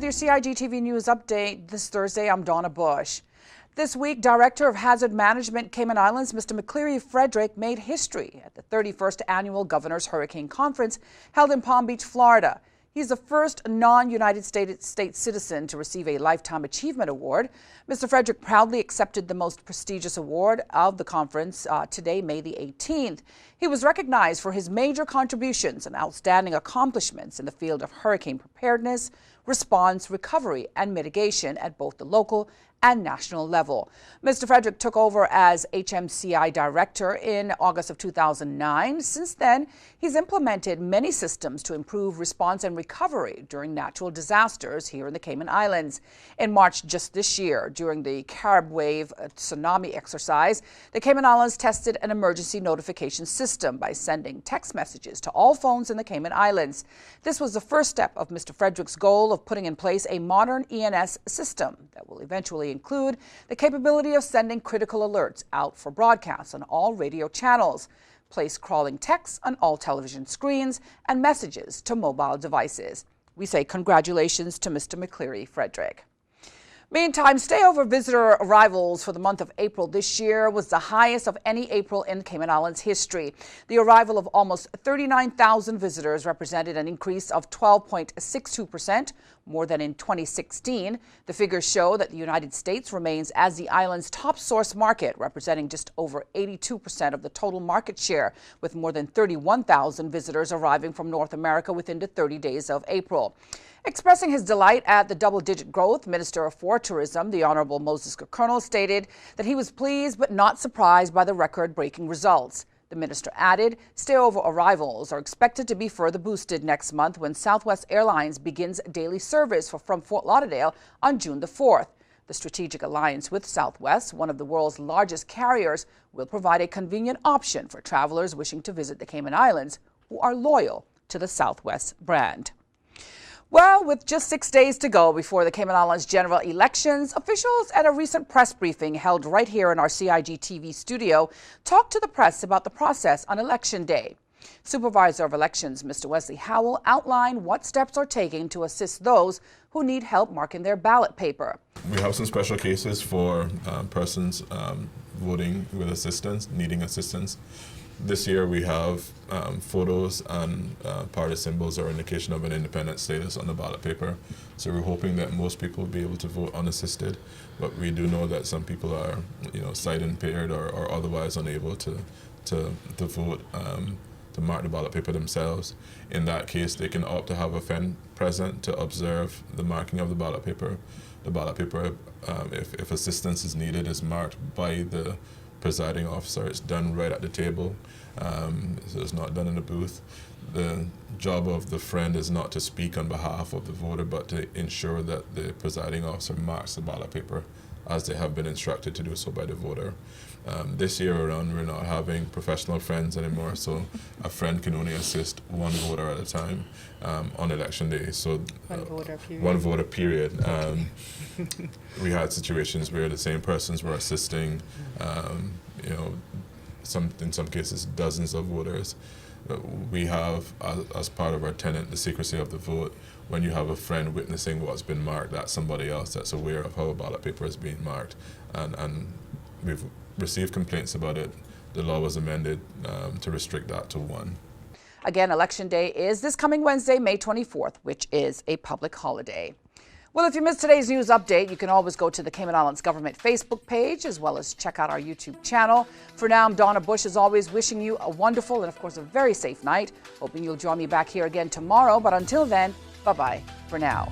with your CIGTV News Update this Thursday. I'm Donna Bush. This week, Director of Hazard Management Cayman Islands, Mr. McCleary Frederick, made history at the 31st Annual Governor's Hurricane Conference held in Palm Beach, Florida. He's the first non-United States citizen to receive a Lifetime Achievement Award. Mr. Frederick proudly accepted the most prestigious award of the conference today, May the 18th. He was recognized for his major contributions and outstanding accomplishments in the field of hurricane preparedness, response, recovery, and mitigation at both the local and national level. Mr. Frederick took over as HMCI Director in August of 2009. Since then, he's implemented many systems to improve response and recovery during natural disasters here in the Cayman Islands. In March just this year, during the Carib Wave tsunami exercise, the Cayman Islands tested an emergency notification system by sending text messages to all phones in the Cayman Islands. This was the first step of Mr. Frederick's goal of putting in place a modern ENS system that will eventually include the capability of sending critical alerts out for broadcasts on all radio channels, place crawling texts on all television screens, and messages to mobile devices. We say congratulations to Mr. McCleary Frederick. Meantime, stayover visitor arrivals for the month of April this year was the highest of any April in Cayman Islands history. The arrival of almost 39,000 visitors represented an increase of 12.62%, more than in 2016. The figures show that the United States remains as the island's top source market, representing just over 82% of the total market share, with more than 31,000 visitors arriving from North America within the 30 days of April. Expressing his delight at the double-digit growth, Minister for Tourism, the Honorable Moses Colonel, stated that he was pleased but not surprised by the record-breaking results. The minister added, stayover arrivals are expected to be further boosted next month when Southwest Airlines begins daily service from Fort Lauderdale on June the 4th. The strategic alliance with Southwest, one of the world's largest carriers, will provide a convenient option for travelers wishing to visit the Cayman Islands who are loyal to the Southwest brand. Well, with just 6 days to go before the Cayman Islands general elections, officials at a recent press briefing held right here in our CIGTV studio talked to the press about the process on Election Day. Supervisor of Elections, Mr. Wesley Howell, outlined what steps are taken to assist those who need help marking their ballot paper. We have some special cases for persons voting with assistance, needing assistance. This year we have photos and party symbols or indication of an independent status on the ballot paper. So we're hoping that most people will be able to vote unassisted, but we do know that some people are, sight impaired or otherwise unable to vote, to mark the ballot paper themselves. In that case, they can opt to have a friend present to observe the marking of the ballot paper. The ballot paper, if assistance is needed, is marked by the presiding officer. It's done right at the table, so it's not done in the booth. The job of the friend is not to speak on behalf of the voter, but to ensure that the presiding officer marks the ballot paper as they have been instructed to do so by the voter. This year around, we're not having professional friends anymore, so a friend can only assist one voter at a time on Election Day. So one voter period. We had situations where the same persons were assisting, in some cases, dozens of voters. We have, as part of our tenet, the secrecy of the vote. When you have a friend witnessing what's been marked, that's somebody else that's aware of how a ballot paper is being marked. And we've received complaints about it. The law was amended to restrict that to one. Again, Election Day is this coming Wednesday, May 24th, which is a public holiday. Well, if you missed today's news update, you can always go to the Cayman Islands Government Facebook page, as well as check out our YouTube channel. For now, I'm Donna Bush, as always, wishing you a wonderful and, of course, a very safe night. Hoping you'll join me back here again tomorrow. But until then, bye-bye for now.